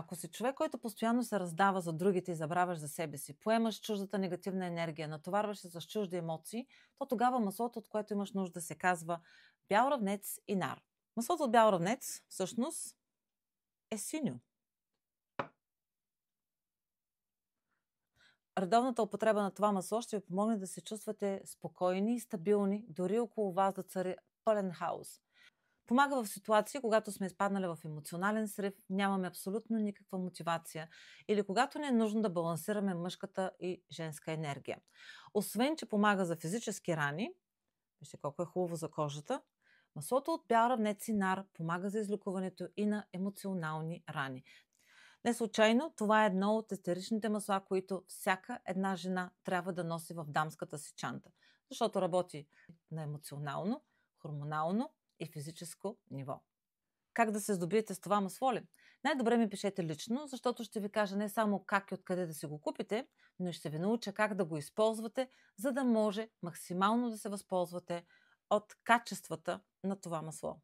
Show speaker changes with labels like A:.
A: Ако си човек, който постоянно се раздава за другите и забравяш за себе си, поемаш чуждата негативна енергия, натоварваш се с чужди емоции, то тогава маслото, от което имаш нужда, се казва бял равнец и нар. Маслото от бял равнец всъщност е синьо. Редовната употреба на това масло ще ви помогне да се чувствате спокойни и стабилни, дори около вас да цари пълен хаос. Помага в ситуации, когато сме изпаднали в емоционален срив, нямаме абсолютно никаква мотивация или когато не е нужно да балансираме мъжката и женска енергия. Освен, че помага за физически рани, вижте колко е хубаво за кожата, маслото от бял равнец и нар помага за излекуването и на емоционални рани. Не случайно това е едно от естеричните масла, които всяка една жена трябва да носи в дамската си чанта, защото работи на емоционално, хормонално и физическо ниво. Как да се здобиете с това масло ли? Най-добре ми пишете лично, защото ще ви кажа не само как и откъде да си го купите, но и ще ви науча как да го използвате, за да може максимално да се възползвате от качествата на това масло.